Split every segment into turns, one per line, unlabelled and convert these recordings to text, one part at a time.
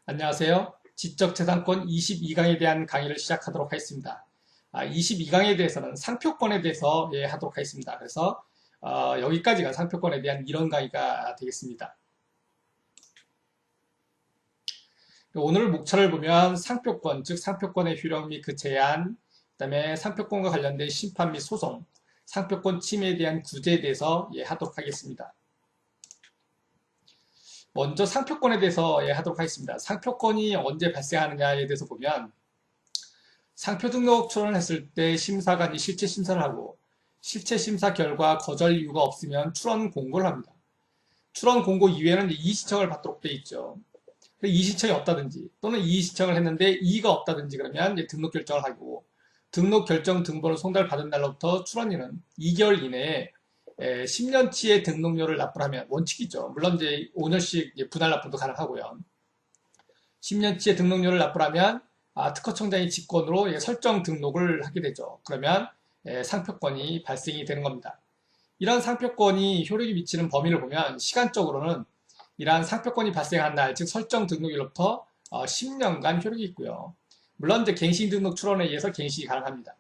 안녕하세요. 지적재산권 22강에 대한 강의를 시작하도록 하겠습니다. 22강에 대해서는 상표권에 대해서 하도록 하겠습니다. 그래서 여기까지가 상표권에 대한 이론 강의가 되겠습니다. 오늘 목차를 보면 상표권, 즉 상표권의 효력 및 그 제한, 그 다음에 상표권과 관련된 심판 및 소송, 상표권 침해에 대한 구제에 대해서 하도록 하겠습니다. 먼저 상표권에 대해서 하도록 하겠습니다. 상표권이 언제 발생하느냐에 대해서 보면 상표 등록 출원을 했을 때 심사관이 실체 심사를 하고 실체 심사 결과 거절 이유가 없으면 출원 공고를 합니다. 출원 공고 이외에는 이의신청을 받도록 되어 있죠. 이의신청이 없다든지 또는 이의신청을 했는데 이의가 없다든지 그러면 등록 결정을 하고 등록 결정 등본을 송달받은 날로부터 출원인은 2개월 이내에 10년치의 등록료를 납부하면 원칙이죠. 물론 이제 5년씩 분할 납부도 가능하고요. 10년치의 등록료를 납부하면 특허청장의 직권으로 설정 등록을 하게 되죠. 그러면 상표권이 발생이 되는 겁니다. 이런 상표권이 효력이 미치는 범위를 보면 시간적으로는 이러한 상표권이 발생한 날, 즉 설정 등록일로부터 10년간 효력이 있고요. 물론 이제 갱신 등록 출원에 의해서 갱신이 가능합니다.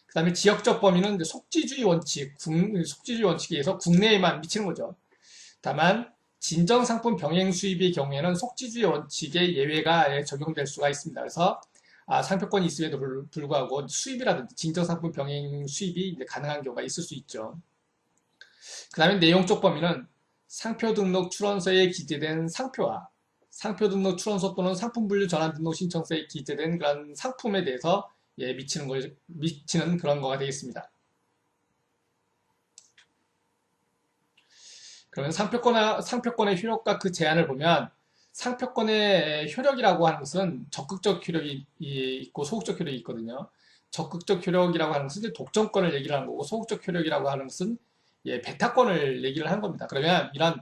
그 다음에 지역적 범위는 속지주의 원칙, 속지주의 원칙에 의해서 국내에만 미치는 거죠. 다만 진정상품 병행 수입의 경우에는 속지주의 원칙의 예외가 적용될 수가 있습니다. 그래서 상표권이 있음에도 불구하고 수입이라든지 진정상품 병행 수입이 가능한 경우가 있을 수 있죠. 그 다음에 내용적 범위는 상표 등록 출원서에 기재된 상표와 상표 등록 출원서 또는 상품 분류 전환 등록 신청서에 기재된 그런 상품에 대해서 미치는 그런 거가 되겠습니다. 그러면 상표권의 효력과 그 제한을 보면 상표권의 효력이라고 하는 것은 적극적 효력이 있고 소극적 효력이 있거든요. 적극적 효력이라고 하는 것은 이제 독점권을 얘기를 하는 거고 소극적 효력이라고 하는 것은 배타권을 얘기를 하는 겁니다. 그러면 이런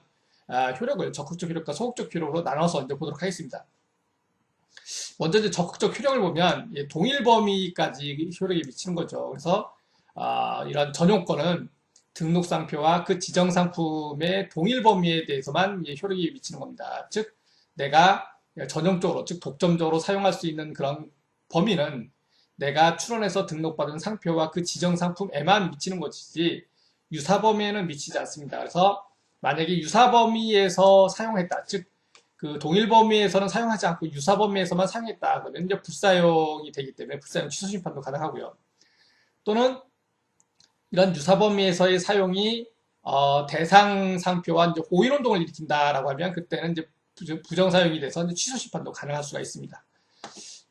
효력을 적극적 효력과 소극적 효력으로 나눠서 이제 보도록 하겠습니다. 먼저 이제 적극적 효력을 보면 동일 범위까지 효력이 미치는 거죠. 그래서 이런 전용권은 등록 상표와 그 지정 상품의 동일 범위에 대해서만 효력이 미치는 겁니다. 즉 내가 전용적으로 즉 독점적으로 사용할 수 있는 그런 범위는 내가 출원해서 등록받은 상표와 그 지정 상품에만 미치는 것이지 유사 범위에는 미치지 않습니다. 그래서 만약에 유사 범위에서 사용했다, 즉 그 동일 범위에서는 사용하지 않고 유사 범위에서만 사용했다 그러면 이제 불사용이 되기 때문에 불사용 취소 심판도 가능하고요. 또는 이런 유사 범위에서의 사용이 대상 상표와 이제 호일 운동을 일으킨다라고 하면 그때는 이제 부정 사용이 돼서 이제 취소 심판도 가능할 수가 있습니다.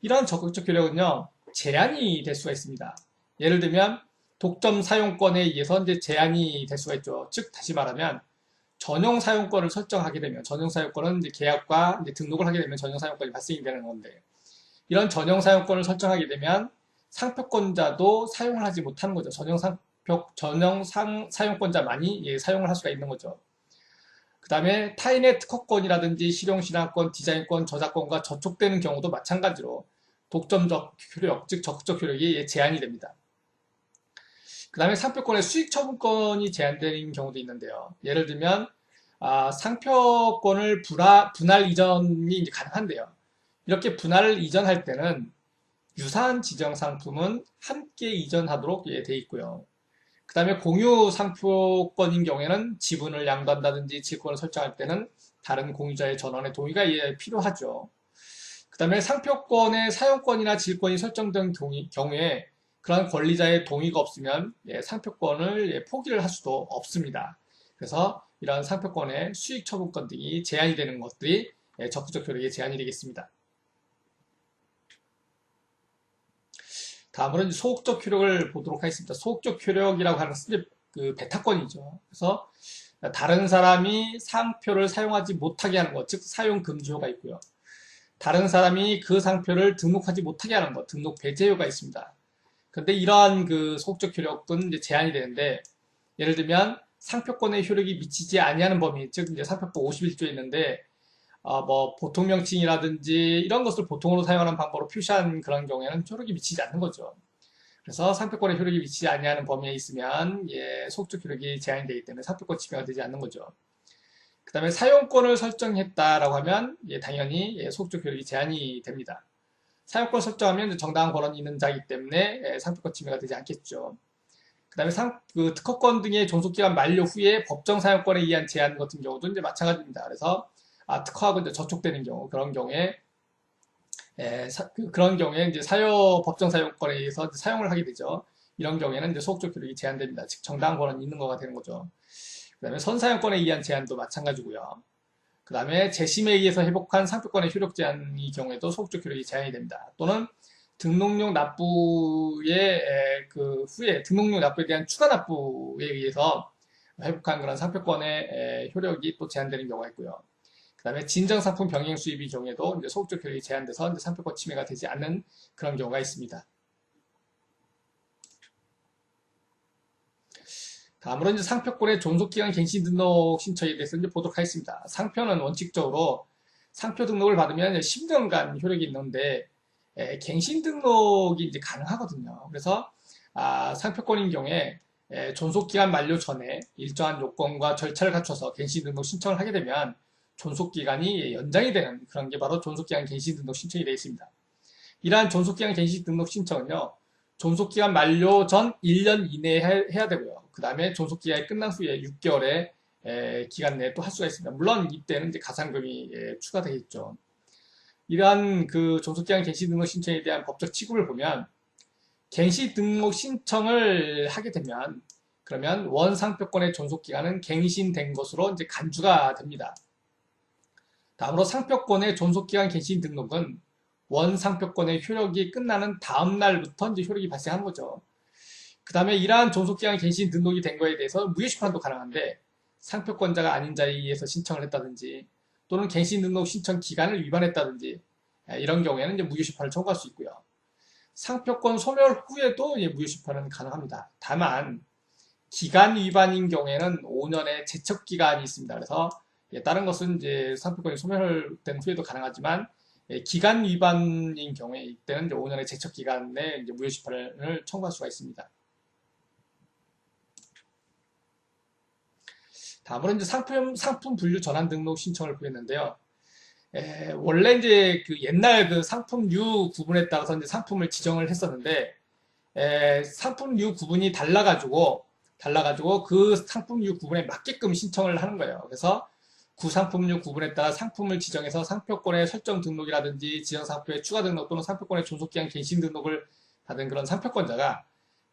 이런 적극적 효력은요 제한이 될 수가 있습니다. 예를 들면 독점 사용권에 의해서 이제 제한이 될 수가 있죠. 즉 다시 말하면 전용 사용권을 설정하게 되면 전용 사용권은 이제 계약과 이제 등록을 하게 되면 전용 사용권이 발생이 되는 건데 이런 전용 사용권을 설정하게 되면 상표권자도 사용을 하지 못하는 거죠. 전용 사용권자만이 사용을 할 수가 있는 거죠. 그 다음에 타인의 특허권이라든지 실용신앙권, 디자인권, 저작권과 저촉되는 경우도 마찬가지로 독점적 효력, 즉 적극적 효력이 제한이 됩니다. 그 다음에 상표권의 수익처분권이 제한되는 경우도 있는데요. 예를 들면 상표권을 분할 이전이 이제 가능한데요. 이렇게 분할을 이전할 때는 유사한 지정 상품은 함께 이전하도록 되어 있고요. 그 다음에 공유 상표권인 경우에는 지분을 양도한다든지 질권을 설정할 때는 다른 공유자의 전원의 동의가 필요하죠. 그 다음에 상표권의 사용권이나 질권이 설정된 경우에 그런 권리자의 동의가 없으면 상표권을 포기를 할 수도 없습니다. 그래서 이런 상표권의 수익 처분권 등이 제한이 되는 것들이 적극적 효력의 제한이 되겠습니다. 다음으로 소극적 효력을 보도록 하겠습니다. 소극적 효력이라고 하는 것은 그 배타권이죠. 그래서 다른 사람이 상표를 사용하지 못하게 하는 것, 즉 사용 금지효가 있고요. 다른 사람이 그 상표를 등록하지 못하게 하는 것, 등록 배제효가 있습니다. 근데 이러한 그 소극적 효력은 이제 제한이 되는데 예를 들면 상표권의 효력이 미치지 아니하는 범위, 즉 이제 상표법 51조에 있는데 뭐 보통 명칭이라든지 이런 것을 보통으로 사용하는 방법으로 표시한 그런 경우에는 효력이 미치지 않는 거죠. 그래서 상표권의 효력이 미치지 아니하는 범위에 있으면 소극적 효력이 제한이 되기 때문에 상표권 침해가 되지 않는 거죠. 그 그 다음에 사용권을 설정했다라고 하면 당연히 소극적 효력이 제한이 됩니다. 사용권 설정하면 정당한 권한이 있는 자이기 때문에 상표권 침해가 되지 않겠죠. 그 다음에 특허권 등의 존속기간 만료 후에 법정 사용권에 의한 제한 같은 경우도 이제 마찬가지입니다. 그래서 특허하고 이제 저촉되는 경우, 그런 경우에 이제 법정 사용권에 의해서 사용을 하게 되죠. 이런 경우에는 이제 소극적 효력이 제한됩니다. 즉 정당한 권한이 있는 거가 되는 거죠. 그 다음에 선사용권에 의한 제한도 마찬가지고요. 그 다음에 재심에 의해서 회복한 상표권의 효력 제한의 경우에도 소극적 효력이 제한이 됩니다. 또는 등록료 납부의 후에 등록료 납부에 대한 추가 납부에 의해서 회복한 그런 상표권의 효력이 또 제한되는 경우가 있고요. 그 다음에 진정상품 병행 수입의 경우에도 이제 소극적 효력이 제한돼서 이제 상표권 침해가 되지 않는 그런 경우가 있습니다. 다음으로 이제 상표권의 존속기간 갱신 등록 신청에 대해서 이제 보도록 하겠습니다. 상표는 원칙적으로 상표 등록을 받으면 10년간 효력이 있는데 갱신 등록이 이제 가능하거든요. 그래서 상표권인 경우에 존속기간 만료 전에 일정한 요건과 절차를 갖춰서 갱신 등록 신청을 하게 되면 존속기간이 연장이 되는 그런 게 바로 존속기간 갱신 등록 신청이 되어 있습니다. 이러한 존속기간 갱신 등록 신청은요. 존속기간 만료 전 1년 이내에 해야 되고요. 그 다음에 존속기간이 끝난 후에 6개월의 기간 내에 또 할 수가 있습니다. 물론 이때는 이제 가산금이 추가되겠죠. 이러한 그 존속기간 갱신 등록 신청에 대한 법적 취급을 보면 갱신 등록 신청을 하게 되면 그러면 원상표권의 존속기간은 갱신된 것으로 이제 간주가 됩니다. 다음으로 상표권의 존속기간 갱신 등록은 원상표권의 효력이 끝나는 다음 날부터 이제 효력이 발생하는 거죠. 그 다음에 이러한 존속기간 갱신 등록이 된 거에 대해서 무효심판도 가능한데 상표권자가 아닌 자에 의해서 신청을 했다든지 또는 갱신 등록 신청 기간을 위반했다든지 이런 경우에는 이제 무효심판을 청구할 수 있고요. 상표권 소멸 후에도 무효심판은 가능합니다. 다만 기간 위반인 경우에는 5년의 제척기간이 있습니다. 그래서 다른 것은 이제 상표권이 소멸된 후에도 가능하지만 기간 위반인 경우에 이때는 이제 5년의 제척 기간에 이제 무효심판을 청구할 수가 있습니다. 다음으로 이제 상품 분류 전환 등록 신청을 보였는데요. 원래 이제 그 옛날 그 상품류 구분에 따라서 이제 상품을 지정을 했었는데 상품류 구분이 달라가지고 그 상품류 구분에 맞게끔 신청을 하는 거예요. 그래서 구상품류 구분에 따라 상품을 지정해서 상표권의 설정 등록이라든지 지정상표의 추가 등록 또는 상표권의 존속기한 갱신 등록을 받은 그런 상표권자가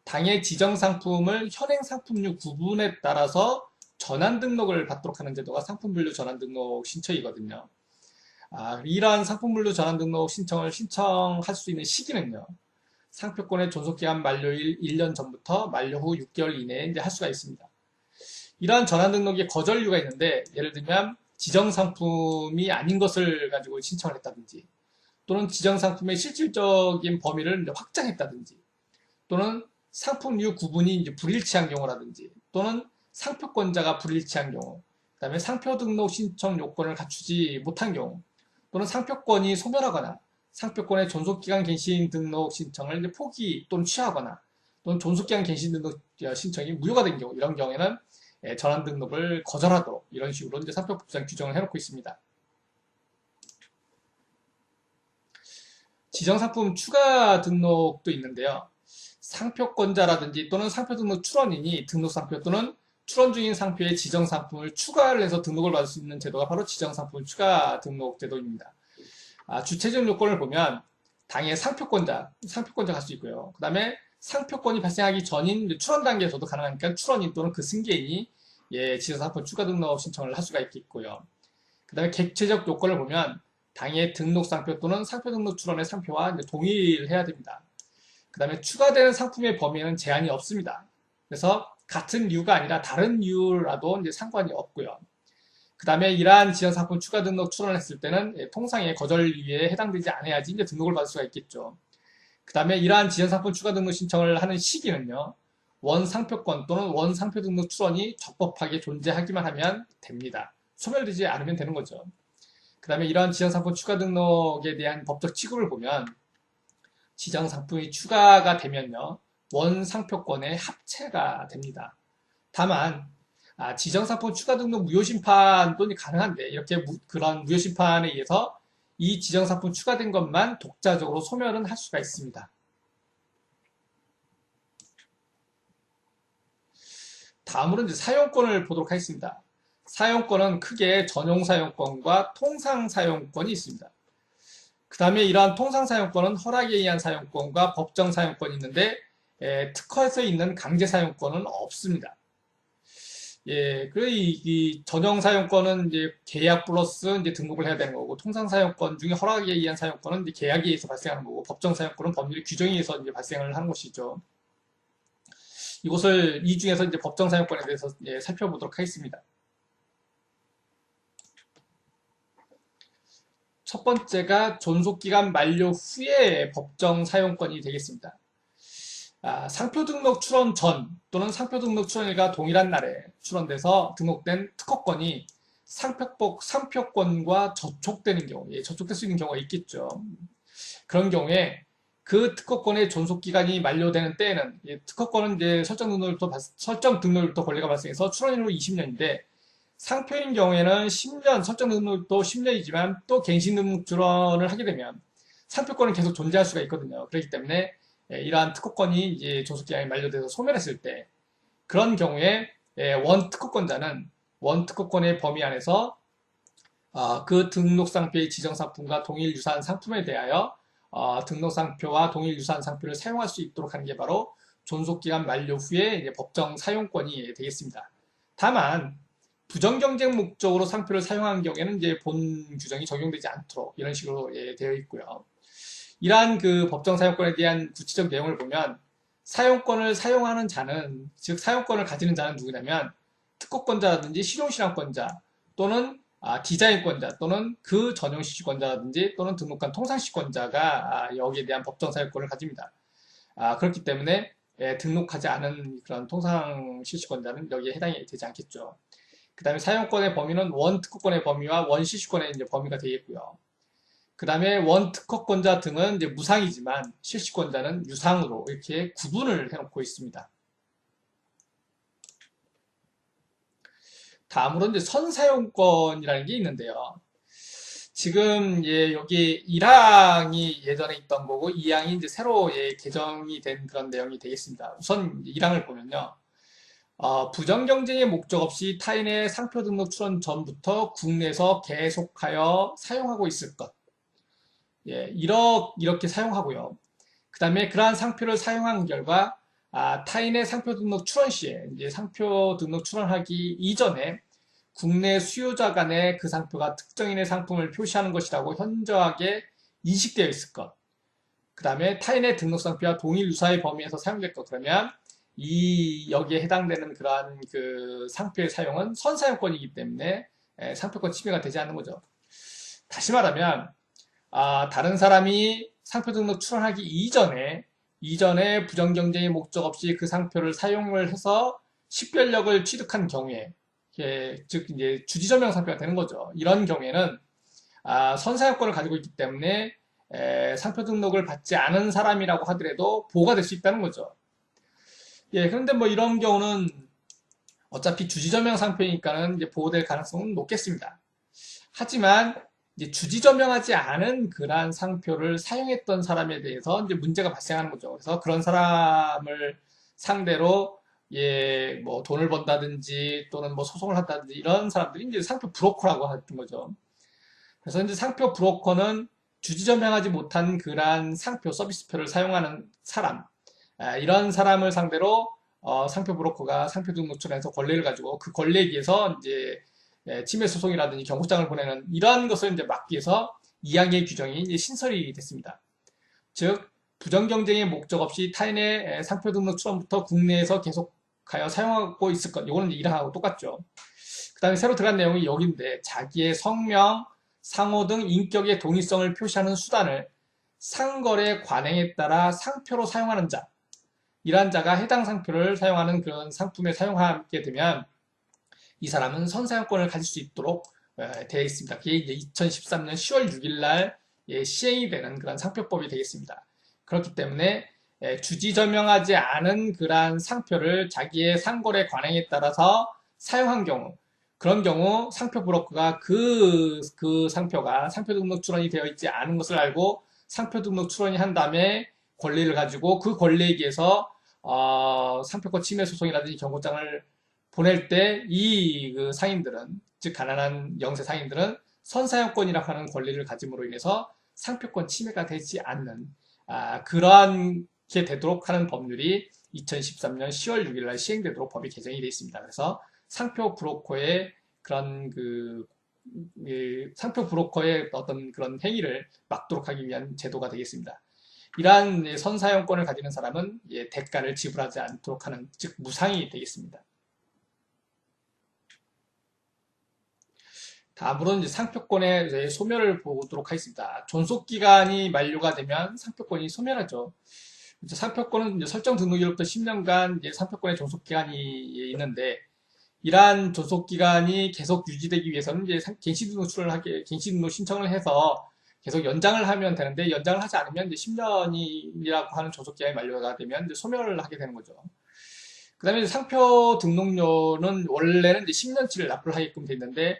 당해 지정상품을 현행상품류 구분에 따라서 전환 등록을 받도록 하는 제도가 상품분류 전환 등록 신청이거든요. 이러한 상품분류 전환 등록 신청을 신청할 수 있는 시기는요. 상표권의 존속기간 만료일 1년 전부터 만료 후 6개월 이내에 이제 할 수가 있습니다. 이러한 전환 등록의 거절류가 있는데 예를 들면 지정상품이 아닌 것을 가지고 신청을 했다든지 또는 지정상품의 실질적인 범위를 이제 확장했다든지 또는 상품류 구분이 이제 불일치한 경우라든지 또는 상표권자가 불일치한 경우 그 다음에 상표 등록 신청 요건을 갖추지 못한 경우 또는 상표권이 소멸하거나 상표권의 존속기간 갱신 등록 신청을 이제 포기 또는 취하거나 또는 존속기간 갱신 등록 신청이 무효가 된 경우 이런 경우에는 전환 등록을 거절하도록 이런 식으로 이제 상표법상 규정을 해놓고 있습니다. 지정상품 추가 등록도 있는데요. 상표권자라든지 또는 상표 등록 출원인이 등록상표 또는 출원 중인 상표에 지정상품을 추가를 해서 등록을 받을 수 있는 제도가 바로 지정상품 추가 등록 제도입니다. 주체적 요건을 보면 당해 상표권자 갈 수 있고요. 그 다음에 상표권이 발생하기 전인 출원 단계에서도 가능하니까 출원인 또는 그 승계인이 지정상품 추가 등록 신청을 할 수가 있겠고요. 그 다음에 객체적 요건을 보면 당해 등록 상표 또는 상표 등록 출원의 상표와 동일해야 됩니다. 그 다음에 추가되는 상품의 범위에는 제한이 없습니다. 그래서 같은 이유가 아니라 다른 이유라도 이제 상관이 없고요. 그 다음에 이러한 지정상품 추가 등록 출원을 했을 때는 통상의 거절유예에 해당되지 않아야지 이제 등록을 받을 수가 있겠죠. 그 다음에 이러한 지정상품 추가 등록 신청을 하는 시기는요. 원상표권 또는 원상표 등록 출원이 적법하게 존재하기만 하면 됩니다. 소멸되지 않으면 되는 거죠. 그 다음에 이러한 지정상품 추가 등록에 대한 법적 취급을 보면 지정상품이 추가가 되면요. 원상표권의 합체가 됩니다. 다만 지정상품 추가 등록 무효 심판도 가능한데 이렇게 그런 무효 심판에 의해서 이 지정상품 추가된 것만 독자적으로 소멸은 할 수가 있습니다. 다음으로 이제 사용권을 보도록 하겠습니다. 사용권은 크게 전용 사용권과 통상 사용권이 있습니다. 그 다음에 이러한 통상 사용권은 허락에 의한 사용권과 법정 사용권이 있는데 특허에서 있는 강제 사용권은 없습니다. 예, 그리고 이 전용 사용권은 이제 계약 플러스 이제 등록을 해야 되는 거고, 통상 사용권 중에 허락에 의한 사용권은 이제 계약에 의해서 발생하는 거고, 법정 사용권은 법률 규정에 의해서 이제 발생을 하는 것이죠. 이것을 이 중에서 이제 법정 사용권에 대해서 살펴보도록 하겠습니다. 첫 번째가 존속기간 만료 후에 법정 사용권이 되겠습니다. 상표 등록 출원 전 또는 상표 등록 출원일과 동일한 날에 출원돼서 등록된 특허권이 상표권과 저촉되는 경우, 저촉될 수 있는 경우가 있겠죠. 그런 경우에 그 특허권의 존속기간이 만료되는 때에는 특허권은 이제 설정 등록일부터 권리가 발생해서 출원일로 20년인데 상표인 경우에는 10년, 설정 등록일도 10년이지만 또 갱신 등록 출원을 하게 되면 상표권은 계속 존재할 수가 있거든요. 그렇기 때문에 이러한 특허권이 이제 존속기간이 만료돼서 소멸했을 때 그런 경우에 원특허권자는 원특허권의 범위 안에서 그 등록상표의 지정상품과 동일 유사한 상품에 대하여 등록상표와 동일 유사한 상표를 사용할 수 있도록 하는 게 바로 존속기간 만료 후에 이제 법정 사용권이 되겠습니다. 다만 부정경쟁 목적으로 상표를 사용한 경우에는 이제 본 규정이 적용되지 않도록 이런 식으로 되어 있고요. 이러한 그 법정 사용권에 대한 구체적 내용을 보면 사용권을 사용하는 자는, 즉 사용권을 가지는 자는 누구냐면 특허권자라든지 실용실험권자 또는 디자인권자 또는 그 전용 시주권자라든지 또는 등록한 통상시권자가 여기에 대한 법정 사용권을 가집니다. 그렇기 때문에 등록하지 않은 그런 통상 실시권자는 여기에 해당이 되지 않겠죠. 그 다음에 사용권의 범위는 원특허권의 범위와 원실시권의 이제 범위가 되겠고요. 그 다음에 원특허권자 등은 이제 무상이지만 실시권자는 유상으로 이렇게 구분을 해놓고 있습니다. 다음으로 이제 선사용권이라는 게 있는데요. 지금 여기 1항이 예전에 있던 거고 2항이 이제 새로 개정이 된 그런 내용이 되겠습니다. 우선 1항을 보면요. 부정경쟁의 목적 없이 타인의 상표 등록 출원 전부터 국내에서 계속하여 사용하고 있을 것. 이렇게 사용하고요. 그 다음에 그러한 상표를 사용한 결과 타인의 상표 등록 출원 시에 이제 상표 등록 출원하기 이전에 국내 수요자 간에 그 상표가 특정인의 상품을 표시하는 것이라고 현저하게 인식되어 있을 것. 그 다음에 타인의 등록 상표와 동일 유사의 범위에서 사용될 것. 그러면 여기에 해당되는 그러한 그 상표의 사용은 선사용권이기 때문에 상표권 침해가 되지 않는 거죠. 다시 말하면 다른 사람이 상표 등록 출원하기 이전에 부정경쟁의 목적 없이 그 상표를 사용을 해서 식별력을 취득한 경우에, 즉 이제 주지점용 상표가 되는 거죠. 이런 경우에는 선사용권을 가지고 있기 때문에 상표 등록을 받지 않은 사람이라고 하더라도 보호가 될 수 있다는 거죠. 그런데 뭐 이런 경우는 어차피 주지점용 상표니까는 이제 보호될 가능성은 높겠습니다. 하지만 이제 주지점용하지 않은 그러한 상표를 사용했던 사람에 대해서 이제 문제가 발생하는 거죠. 그래서 그런 사람을 상대로 뭐 돈을 번다든지 또는 뭐 소송을 한다든지 이런 사람들이 이제 상표 브로커라고 하는 거죠. 그래서 이제 상표 브로커는 주지점용하지 못한 그러한 상표 서비스표를 사용하는 사람, 이런 사람을 상대로 상표 브로커가 상표 등록처에서 권리를 가지고 그 권리에 의해서 이제 침해 소송이라든지 경고장을 보내는 이러한 것을 이제 막기 위해서 2항의 규정이 이제 신설이 됐습니다. 즉 부정경쟁의 목적 없이 타인의 상표 등록 출원부터 국내에서 계속하여 사용하고 있을 것. 이거는 1항하고 똑같죠. 그 다음에 새로 들어간 내용이 여기인데 자기의 성명, 상호 등 인격의 동일성을 표시하는 수단을 상거래 관행에 따라 상표로 사용하는 자. 이러한 자가 해당 상표를 사용하는 그런 상품에 사용하게 되면 이 사람은 선사용권을 가질 수 있도록 되어 있습니다. 그게 이제 2013년 10월 6일 날 시행이 되는 그런 상표법이 되겠습니다. 그렇기 때문에 주지점용하지 않은 그러한 상표를 자기의 상거래 관행에 따라서 사용한 경우, 그런 경우 상표 브로커가 그 상표가 상표 등록 출원이 되어 있지 않은 것을 알고 상표 등록 출원이 한 다음에 권리를 가지고 그 권리에 의해서 상표권 침해 소송이라든지 경고장을 보낼 때 이 그 상인들은, 즉 가난한 영세 상인들은 선사용권이라고 하는 권리를 가짐으로 인해서 상표권 침해가 되지 않는 그러한 게 되도록 하는 법률이 2013년 10월 6일 날 시행되도록 법이 개정이 되어 있습니다. 그래서 상표 브로커의 그런 상표 브로커의 어떤 그런 행위를 막도록 하기 위한 제도가 되겠습니다. 이러한 선사용권을 가지는 사람은 대가를 지불하지 않도록 하는, 즉 무상이 되겠습니다. 다음으로 이제 상표권의 소멸을 보도록 하겠습니다. 존속기간이 만료가 되면 상표권이 소멸하죠. 상표권은 이제 설정 등록일로부터 10년간 상표권의 존속기간이 있는데, 이러한 존속기간이 계속 유지되기 위해서는 이제 갱신등록 신청을 해서 계속 연장을 하면 되는데, 연장을 하지 않으면 이제 10년이라고 하는 존속기간이 만료가 되면 이제 소멸을 하게 되는 거죠. 그 다음에 상표 등록료는 원래는 이제 10년치를 납부를 하게끔 돼 있는데,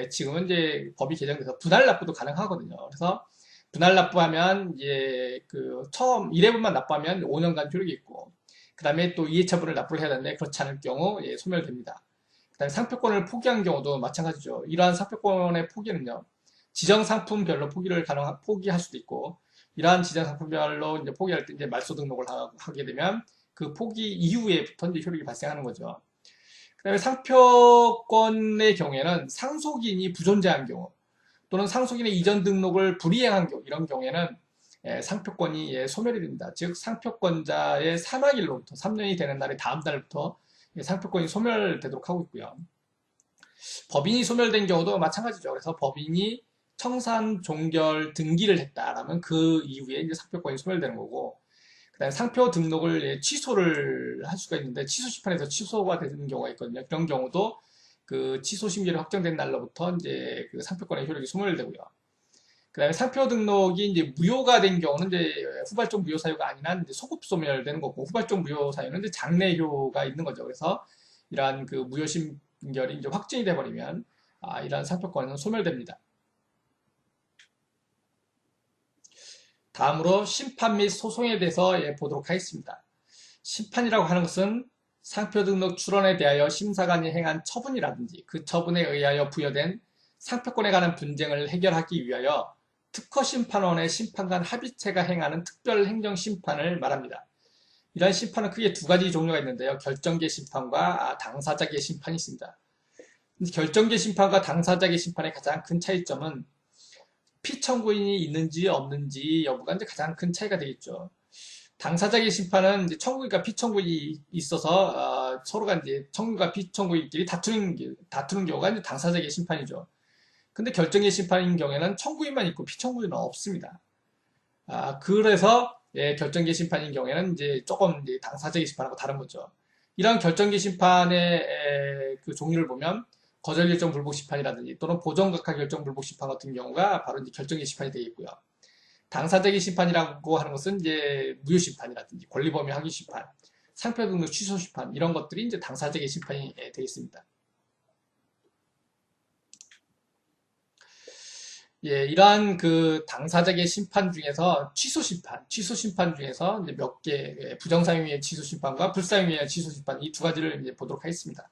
지금은 이제 법이 개정돼서 분할 납부도 가능하거든요. 그래서 분할 납부하면 이제 처음 1회분만 납부하면 5년간 효력이 있고, 그 다음에 또 2회차분을 납부를 해야 되는데 그렇지 않을 경우 소멸됩니다. 그 다음에 상표권을 포기한 경우도 마찬가지죠. 이러한 상표권의 포기는요, 지정 상품별로 포기할 수도 있고, 이러한 지정 상품별로 이제 포기할 때 이제 말소 등록을 하게 되면 그 포기 이후에부터 이제 효력이 발생하는 거죠. 그 다음에 상표권의 경우에는 상속인이 부존재한 경우, 또는 상속인의 이전 등록을 불이행한 경우, 이런 경우에는 상표권이 소멸이 됩니다. 즉 상표권자의 사망일로부터 3년이 되는 날의 다음 달부터 상표권이 소멸되도록 하고 있고요. 법인이 소멸된 경우도 마찬가지죠. 그래서 법인이 청산 종결 등기를 했다라면 그 이후에 이제 상표권이 소멸되는 거고, 그다음에 상표 등록을 취소를 할 수가 있는데 취소 심판에서 취소가 되는 경우가 있거든요. 그런 경우도 그 취소 심결이 확정된 날로부터 이제 그 상표권의 효력이 소멸되고요. 그다음에 상표 등록이 이제 무효가 된 경우는 이제 후발적 무효 사유가 아니라 이제 소급 소멸되는 거고, 후발적 무효 사유는 이제 장래효가 있는 거죠. 그래서 이러한 그 무효 심결이 이제 확정이 돼 버리면 이러한 상표권은 소멸됩니다. 다음으로 심판 및 소송에 대해서 보도록 하겠습니다. 심판이라고 하는 것은 상표 등록 출원에 대하여 심사관이 행한 처분이라든지 그 처분에 의하여 부여된 상표권에 관한 분쟁을 해결하기 위하여 특허심판원의 심판관 합의체가 행하는 특별 행정심판을 말합니다. 이러한 심판은 크게 두 가지 종류가 있는데요. 결정계 심판과 당사자계 심판이 있습니다. 결정계 심판과 당사자계 심판의 가장 큰 차이점은 피청구인이 있는지 없는지 여부가 이제 가장 큰 차이가 되겠죠. 당사자계 심판은 이제 청구인과 피청구인이 있어서 서로가 이제 청구인과 피청구인끼리 다투는 경우가 이제 당사자계 심판이죠. 근데 결정계 심판인 경우에는 청구인만 있고 피청구인은 없습니다. 그래서 결정계 심판인 경우에는 이제 조금 이제 당사자계 심판하고 다른 거죠. 이런 결정계 심판의 그 종류를 보면 거절결정 불복 심판이라든지 또는 보정각하 결정 불복 심판 같은 경우가 바로 이제 결정계 심판이 되겠고요. 당사자계 심판이라고 하는 것은 이제 무효 심판이라든지 권리범위 확인 심판, 상표 등록 취소 심판 이런 것들이 이제 당사자계 심판이 되겠습니다. 이러한 그 당사자계 심판 중에서 취소 심판 중에서 이제 몇 개, 부정사용의 취소 심판과 불사용의 취소 심판 이 두 가지를 이제 보도록 하겠습니다.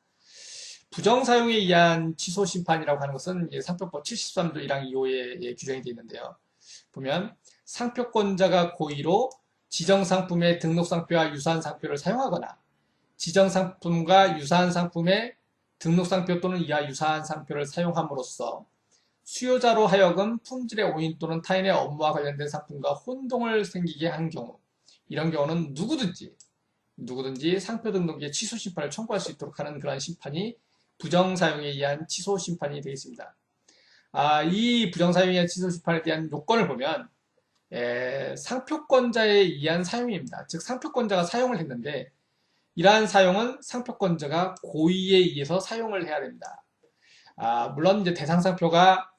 부정사용에 의한 취소 심판이라고 하는 것은 상표법 73조 1항 2호에 규정이 되어 있는데요. 보면 상표권자가 고의로 지정상품의 등록상표와 유사한 상표를 사용하거나 지정상품과 유사한 상품의 등록상표 또는 이하 유사한 상표를 사용함으로써 수요자로 하여금 품질의 오인 또는 타인의 업무와 관련된 상품과 혼동을 생기게 한 경우, 이런 경우는 누구든지 상표 등록의 취소 심판을 청구할 수 있도록 하는 그러한 심판이 부정사용에 의한 취소 심판이 되겠습니다. 이 부정사용에 의한 취소 심판에 대한 요건을 보면 상표권자에 의한 사용입니다. 즉 상표권자가 사용을 했는데 이러한 사용은 상표권자가 고의에 의해서 사용을 해야 됩니다. 물론 이제 대상 상표가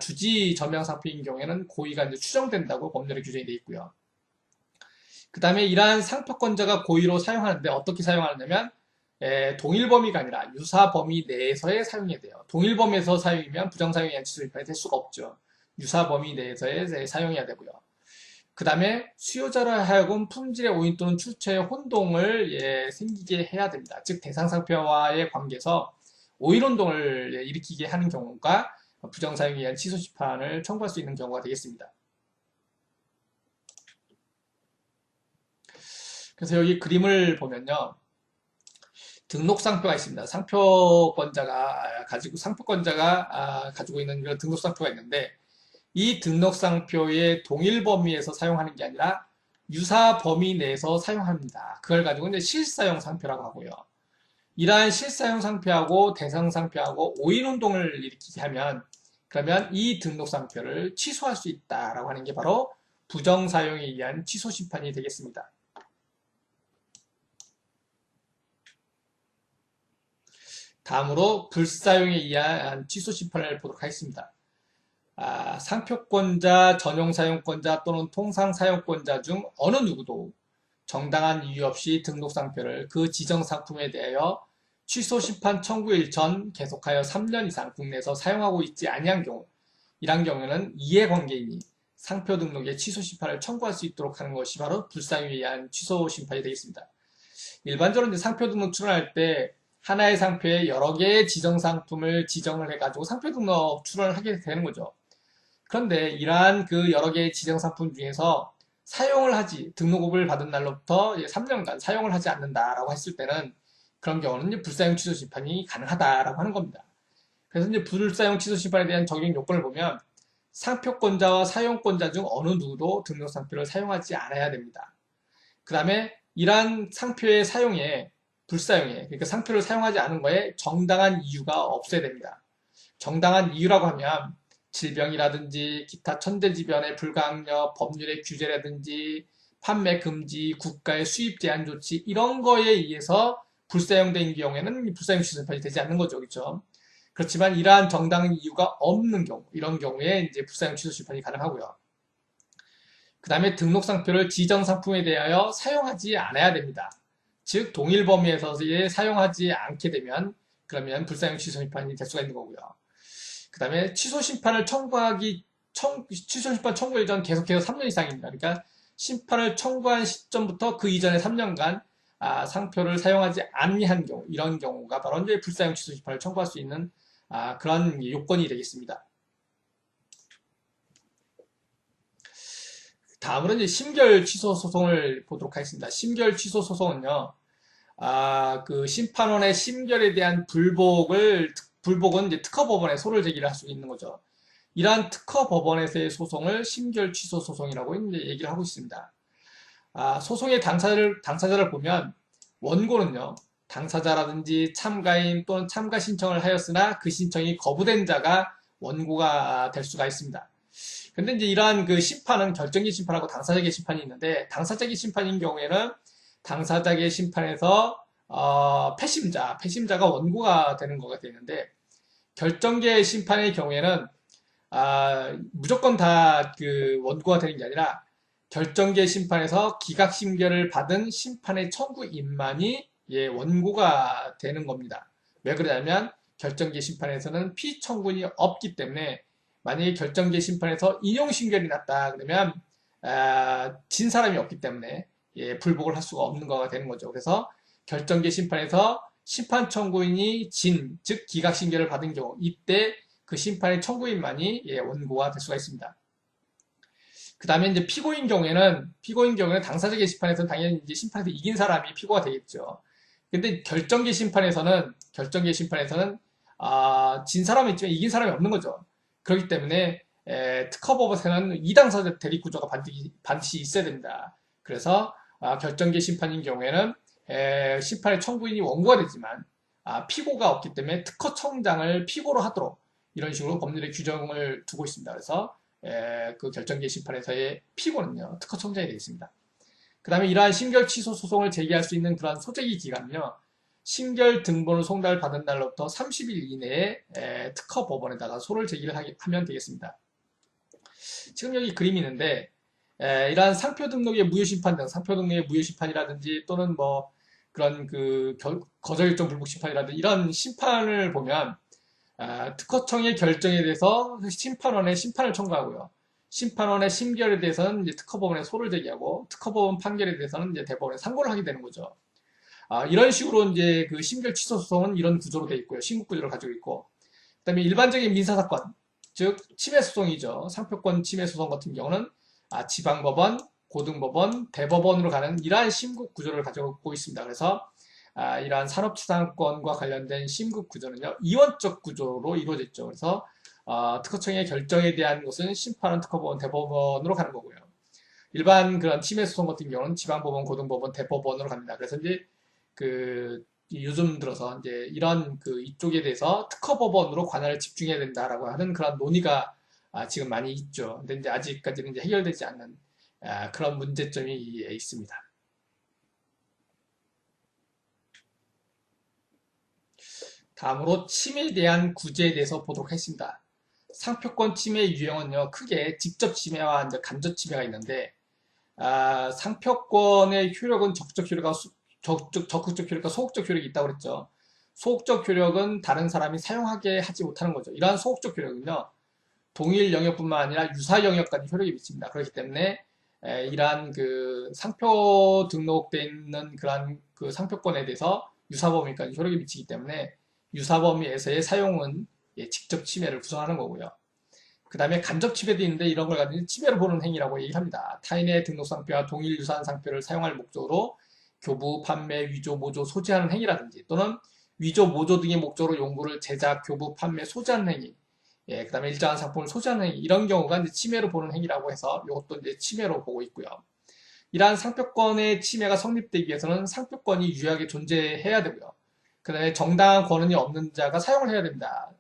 주지 저명 상표인 경우에는 고의가 이제 추정된다고 법률에 규정이 되어 있고요. 그 다음에 이러한 상표권자가 고의로 사용하는데 어떻게 사용하느냐면 동일 범위가 아니라 유사 범위 내에서의 사용해야 돼요. 동일 범위에서 사용이면 부정사용에 의한 취소 심판이 될 수가 없죠. 유사 범위 내에서의 사용해야 되고요. 그 다음에 수요자로 하여금 품질의 오인 또는 출처의 혼동을 생기게 해야 됩니다. 즉 대상상표와의 관계에서 오인 혼동을 일으키게 하는 경우가 부정사용에 의한 취소 심판을 청구할 수 있는 경우가 되겠습니다. 그래서 여기 그림을 보면요. 등록상표가 있습니다. 상표권자가 가지고 있는 그런 등록상표가 있는데 이 등록상표의 동일 범위에서 사용하는 게 아니라 유사 범위 내에서 사용합니다. 그걸 가지고 이제 실사용 상표라고 하고요. 이러한 실사용 상표하고 대상 상표하고 오인 혼동을 일으키게 하면 그러면 이 등록상표를 취소할 수 있다라고 하는 게 바로 부정사용에 의한 취소 심판이 되겠습니다. 다음으로 불사용에 의한 취소 심판을 보도록 하겠습니다. 상표권자, 전용사용권자 또는 통상사용권자 중 어느 누구도 정당한 이유 없이 등록상표를 그 지정상품에 대하여 취소 심판 청구일 전 계속하여 3년 이상 국내에서 사용하고 있지 아니한 경우 이러한 경우에는 이해관계인이 상표 등록의 취소 심판을 청구할 수 있도록 하는 것이 바로 불사용에 의한 취소 심판이 되겠습니다. 일반적으로 이제 상표 등록 출원할 때 하나의 상표에 여러 개의 지정상품을 지정을 해가지고 상표 등록 출원을 하게 되는 거죠. 그런데 이러한 그 여러 개의 지정상품 중에서 등록을 받은 날로부터 3년간 사용을 하지 않는다라고 했을 때는 그런 경우는 이제 불사용 취소 심판이 가능하다라고 하는 겁니다. 그래서 이제 불사용 취소 심판에 대한 적용 요건을 보면 상표권자와 사용권자 중 어느 누구도 등록 상표를 사용하지 않아야 됩니다. 그 다음에 이러한 상표의 불사용에, 그러니까 상표를 사용하지 않은 거에 정당한 이유가 없어야 됩니다. 정당한 이유라고 하면 질병이라든지 기타 천재지변의 불가항력, 법률의 규제라든지 판매 금지, 국가의 수입 제한 조치 이런 거에 의해서 불사용된 경우에는 불사용 취소 심판이 되지 않는 거죠, 그렇죠? 그렇지만 이러한 정당한 이유가 없는 경우, 이런 경우에 이제 불사용 취소 심판이 가능하고요. 그 다음에 등록 상표를 지정 상품에 대하여 사용하지 않아야 됩니다. 즉 동일 범위에서 사용하지 않게 되면 그러면 불사용 취소 심판이 될 수가 있는 거고요. 그 다음에 취소 심판 청구 일전 계속해서 3년 이상입니다. 그러니까 심판을 청구한 시점부터 그 이전의 3년간 상표를 사용하지 아니한 경우, 이런 경우가 바로 이제 불사용 취소 심판을 청구할 수 있는 그런 요건이 되겠습니다. 다음으로 이제 심결 취소 소송을 보도록 하겠습니다. 심결 취소 소송은요, 그 심판원의 심결에 대한 불복은 이제 특허법원에 소를 제기를 할 수 있는 거죠. 이러한 특허법원에서의 소송을 심결 취소 소송이라고 이제 얘기를 하고 있습니다. 소송의 당사자를 보면 원고는요, 당사자라든지 참가인 또는 참가 신청을 하였으나 그 신청이 거부된 자가 원고가 될 수가 있습니다. 근데 이제 이러한 그 심판은 결정적 심판하고 당사자의 심판이 있는데 당사자의 심판인 경우에는 당사자의 심판에서 패심자가 원고가 되는 거가 되는데 결정계 심판의 경우에는 무조건 다 그 원고가 되는 게 아니라 결정계 심판에서 기각 심결을 받은 심판의 청구인만이 원고가 되는 겁니다. 왜 그러냐면 결정계 심판에서는 피청구인이 없기 때문에 만약에 결정계 심판에서 인용 심결이 났다 그러면 진 사람이 없기 때문에 불복을 할 수가 없는 거가 되는 거죠. 그래서 결정계 심판에서 심판 청구인이 즉 기각 심결을 받은 경우 이때 그 심판의 청구인만이 원고가 될 수가 있습니다. 그 다음에 이제 피고인 경우에는 당사자 심판에서는 당연히 이제 심판에서 이긴 사람이 피고가 되겠죠. 근데 결정계 심판에서는 진 사람은 있지만 이긴 사람이 없는 거죠. 그렇기 때문에 특허법에서는 2당사자 대립 구조가 반드시 있어야 됩니다. 그래서 결정계 심판인 경우에는 심판의 청구인이 원고가 되지만 피고가 없기 때문에 특허청장을 피고로 하도록 이런 식으로 법률의 규정을 두고 있습니다. 그래서 그 결정계 심판에서의 피고는요 특허청장이 되겠습니다. 그 다음에 이러한 심결 취소 소송을 제기할 수 있는 그러한 소재기 기간은요 심결 등본을 송달을 받은 날로부터 30일 이내에 특허법원에다가 소를 제기를 하면 되겠습니다. 지금 여기 그림이 있는데 이러한 상표 등록의 무효심판 등 상표 등록의 무효심판이라든지 또는 뭐 그런 거절일정 불복 심판이라든지 이런 심판을 보면 특허청의 결정에 대해서 심판원에 심판을 청구하고요. 심판원의 심결에 대해서는 이제 특허법원에 소를 제기하고 특허법원 판결에 대해서는 이제 대법원에 상고를 하게 되는 거죠. 이런 식으로 이제 그 심결 취소 소송은 이런 구조로 되어 있고요. 신국 구조를 가지고 있고, 그다음에 일반적인 민사사건, 즉 침해 소송이죠. 상표권 침해 소송 같은 경우는 지방법원, 고등법원, 대법원으로 가는 이러한 심국 구조를 가지고 있습니다. 그래서 이러한 산업치상권과 관련된 심국 구조는요, 이원적 구조로 이루어져 있죠. 그래서 특허청의 결정에 대한 것은 심판은 특허법원, 대법원으로 가는 거고요. 일반 그런 침해 소송 같은 경우는 지방법원, 고등법원, 대법원으로 갑니다. 그래서 이제 요즘 들어서 이제 이런 이쪽에 대해서 특허법원으로 관할을 집중해야 된다라고 하는 그런 논의가 지금 많이 있죠. 근데 이제 아직까지는 이제 해결되지 않는 그런 문제점이 있습니다. 다음으로 침해에 대한 구제에 대해서 보도록 하겠습니다. 상표권 침해 유형은요, 크게 직접 침해와 이제 간접 침해가 있는데, 상표권의 효력은 적극적 효력과 소극적 효력이 있다고 그랬죠. 소극적 효력은 다른 사람이 사용하게 하지 못하는 거죠. 이러한 소극적 효력은요, 동일 영역뿐만 아니라 유사 영역까지 효력이 미칩니다. 그렇기 때문에 이러한 상표 등록되어 있는 그러한 상표권에 대해서 유사 범위까지 효력이 미치기 때문에 유사 범위에서의 사용은 직접 침해를 구성하는 거고요. 그 다음에 간접 침해도 있는데 이런 걸 가지고 침해로 보는 행위라고 얘기합니다. 타인의 등록상표와 동일 유사한 상표를 사용할 목적으로 교부, 판매, 위조, 모조, 소지하는 행위라든지 또는 위조, 모조 등의 목적으로 용구를 제작, 교부, 판매, 소지하는 행위, 그 다음에 일정한 상품을 소지하는 행위, 이런 경우가 이제 침해로 보는 행위라고 해서 이것도 이제 침해로 보고 있고요. 이러한 상표권의 침해가 성립되기 위해서는 상표권이 유효하게 존재해야 되고요. 그 다음에 정당한 권한이 없는 자가 사용을 해야 됩니다.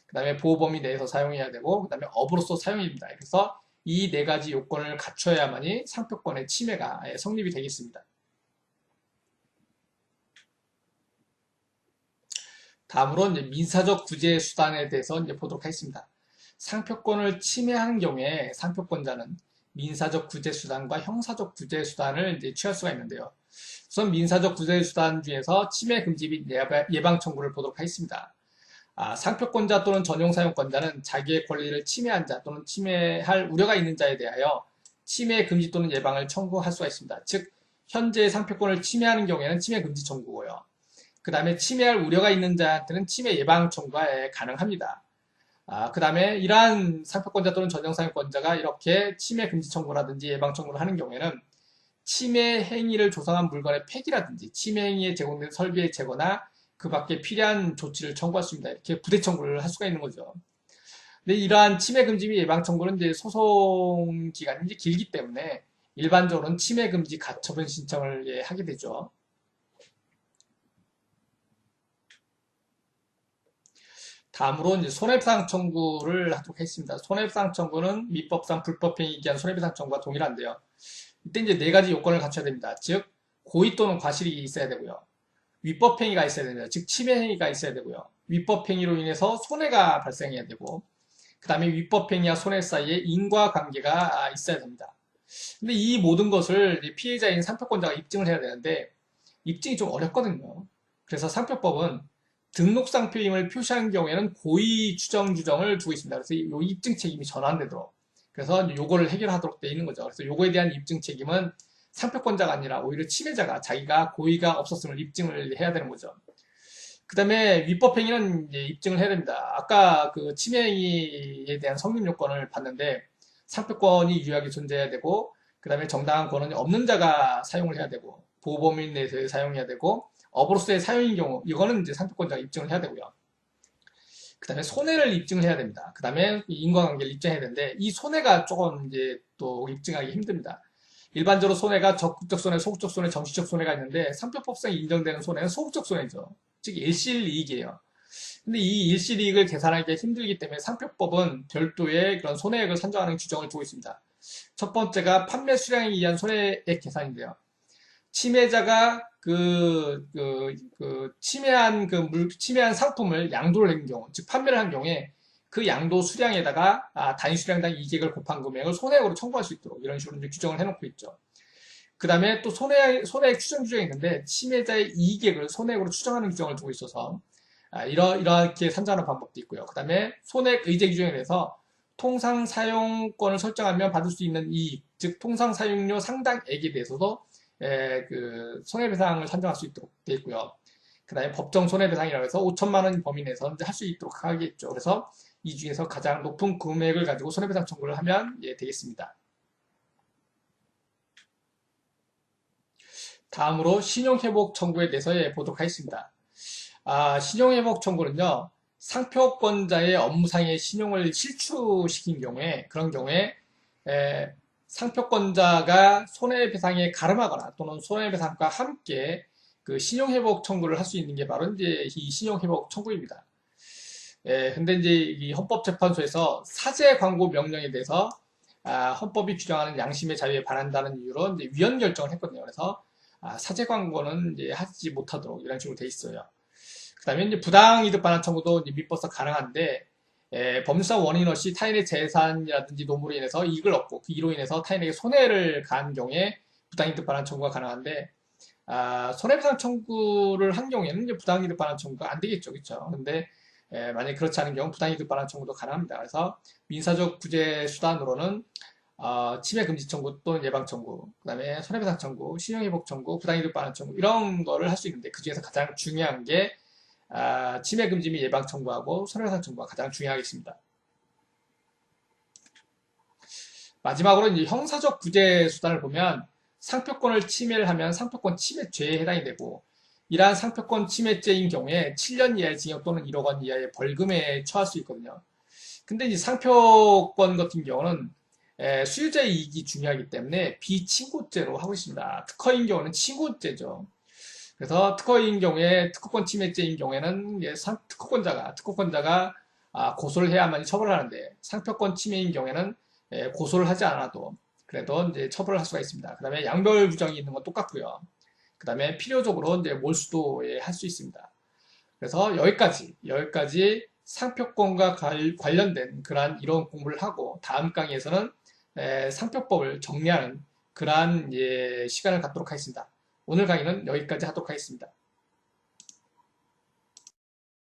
그 다음에 보호범위 내에서 사용해야 되고, 그 다음에 업으로서 사용입니다. 그래서 이 네 가지 요건을 갖춰야만이 상표권의 침해가 성립이 되겠습니다. 다음으로 이제 민사적 구제 수단에 대해서 이제 보도록 하겠습니다. 상표권을 침해하는 경우에 상표권자는 민사적 구제 수단과 형사적 구제 수단을 이제 취할 수가 있는데요. 우선 민사적 구제 수단 중에서 침해 금지 및 예방 청구를 보도록 하겠습니다. 상표권자 또는 전용 사용권자는 자기의 권리를 침해한 자 또는 침해할 우려가 있는 자에 대하여 침해 금지 또는 예방을 청구할 수가 있습니다. 즉 현재 상표권을 침해하는 경우에는 침해 금지 청구고요. 그 다음에 침해할 우려가 있는 자한테는 침해 예방 청구가 가능합니다. 그 다음에 이러한 상표권자 또는 전용 사용권자가 이렇게 침해 금지 청구라든지 예방 청구를 하는 경우에는 침해 행위를 조성한 물건의 폐기라든지 침해 행위에 제공된 설비의 제거나 그 밖에 필요한 조치를 청구할 수 있습니다. 이렇게 부대 청구를 할 수가 있는 거죠. 근데 이러한 침해 금지 및 예방 청구는 이제 소송 기간이 이제 길기 때문에 일반적으로는 침해 금지 가처분 신청을 하게 되죠. 다음으로 이제 손해배상 청구를 하도록 하겠습니다. 손해배상 청구는 민법상 불법행위에 기한 손해배상 청구와 동일한데요. 이때 이제 네 가지 요건을 갖춰야 됩니다. 즉 고의 또는 과실이 있어야 되고요. 위법행위가 있어야 됩니다. 즉 침해행위가 있어야 되고요. 위법행위로 인해서 손해가 발생해야 되고 그 다음에 위법행위와 손해 사이에 인과관계가 있어야 됩니다. 근데 이 모든 것을 피해자인 상표권자가 입증을 해야 되는데 입증이 좀 어렵거든요. 그래서 상표법은 등록상표임을 표시한 경우에는 고의 추정 규정을 두고 있습니다. 그래서 이 입증 책임이 전환되도록 그래서 요거를 해결하도록 되어 있는 거죠. 그래서 요거에 대한 입증 책임은 상표권자가 아니라 오히려 침해자가 자기가 고의가 없었음을 입증을 해야 되는 거죠. 그 다음에 위법행위는 이제 입증을 해야 됩니다. 아까 그 침해행위에 대한 성립 요건을 봤는데 상표권이 유효하게 존재해야 되고 그 다음에 정당한 권한이 없는 자가 사용을 해야 되고 보호범위 내에서 사용해야 되고 업으로서의 사용인 경우 이거는 이제 상표권자가 입증을 해야 되고요. 그 다음에 손해를 입증을 해야 됩니다. 그 다음에 인과관계를 입증해야 되는데 이 손해가 조금 이제 또 입증하기 힘듭니다. 일반적으로 손해가 적극적 손해, 소극적 손해, 정치적 손해가 있는데 상표법상 인정되는 손해는 소극적 손해죠. 즉 일시이익이에요. 근데 이 일시이익을 계산하기가 힘들기 때문에 상표법은 별도의 그런 손해액을 산정하는 규정을 두고 있습니다. 첫 번째가 판매 수량에 의한 손해액 계산인데요. 침해자가 침해한 상품을 양도를 한 경우, 즉 판매를 한 경우에 그 양도 수량에다가 단위 수량당 이익을 곱한 금액을 손해액으로 청구할 수 있도록 이런 식으로 이제 규정을 해놓고 있죠. 그 다음에 또 손해액 추정 규정이 있는데 침해자의 이익액을 손해액으로 추정하는 규정을 두고 있어서 이렇게 산정하는 방법도 있고요. 그 다음에 손해액 의제 규정에 대해서 통상 사용권을 설정하면 받을 수 있는 이익, 즉 통상 사용료 상당액에 대해서도 그 손해배상을 산정할 수 있도록 되어 있고요. 그 다음에 법정 손해배상이라고 해서 5천만 원 범위 내에서 할 수 있도록 하겠죠. 그래서 이 중에서 가장 높은 금액을 가지고 손해배상 청구를 하면 되겠습니다. 다음으로 신용회복 청구에 대해서 보도록 하겠습니다. 신용회복 청구는요, 상표권자의 업무상의 신용을 실추시킨 경우에, 그런 경우에, 상표권자가 손해배상에 가름하거나 또는 손해배상과 함께 그 신용회복 청구를 할 수 있는 게 바로 이제 이 신용회복 청구입니다. 근데 이제 이 헌법재판소에서 사제 광고 명령에 대해서 헌법이 규정하는 양심의 자유에 반한다는 이유로 이제 위헌 결정을 했거든요. 그래서 사제 광고는 이제 하지 못하도록 이런 식으로 돼 있어요. 그 다음에 이제 부당이득 반환 청구도 이제 민법상 가능한데, 법률상 원인 없이 타인의 재산이라든지 노무로 인해서 이익을 얻고 그 이로 인해서 타인에게 손해를 가한 경우에 부당이득 반환 청구가 가능한데, 손해배상 청구를 한 경우에는 이제 부당이득 반환 청구가 안 되겠죠, 그렇죠? 근데 만약에 그렇지 않은 경우 부당이득 반환 청구도 가능합니다. 그래서 민사적 구제 수단으로는 침해 금지 청구 또는 예방 청구, 그다음에 손해배상 청구, 신용회복 청구, 부당이득 반환 청구 이런 거를 할 수 있는데 그 중에서 가장 중요한 게 침해 금지 및 예방 청구하고 손해배상 청구가 가장 중요하겠습니다. 마지막으로 이제 형사적 구제 수단을 보면 상표권을 침해를 하면 상표권 침해죄에 해당이 되고 이러한 상표권 침해죄인 경우에 7년 이하의 징역 또는 1억 원 이하의 벌금에 처할 수 있거든요. 근데 이 상표권 같은 경우는 수유자의 이익이 중요하기 때문에 비친고죄로 하고 있습니다. 특허인 경우는 친고죄죠. 그래서 특허인 경우에 특허권 침해죄인 경우에는 특허권자가 고소를 해야만 처벌을 하는데 상표권 침해인 경우에는 고소를 하지 않아도 그래도 이제 처벌을 할 수가 있습니다. 그 다음에 양별 규정이 있는 건 똑같고요. 그 다음에 필요적으로 이제 몰수도 할 수 있습니다. 그래서 여기까지 상표권과 관련된 그러한 이론 공부를 하고 다음 강의에서는 상표법을 정리하는 그러한 시간을 갖도록 하겠습니다. 오늘 강의는 여기까지 하도록 하겠습니다.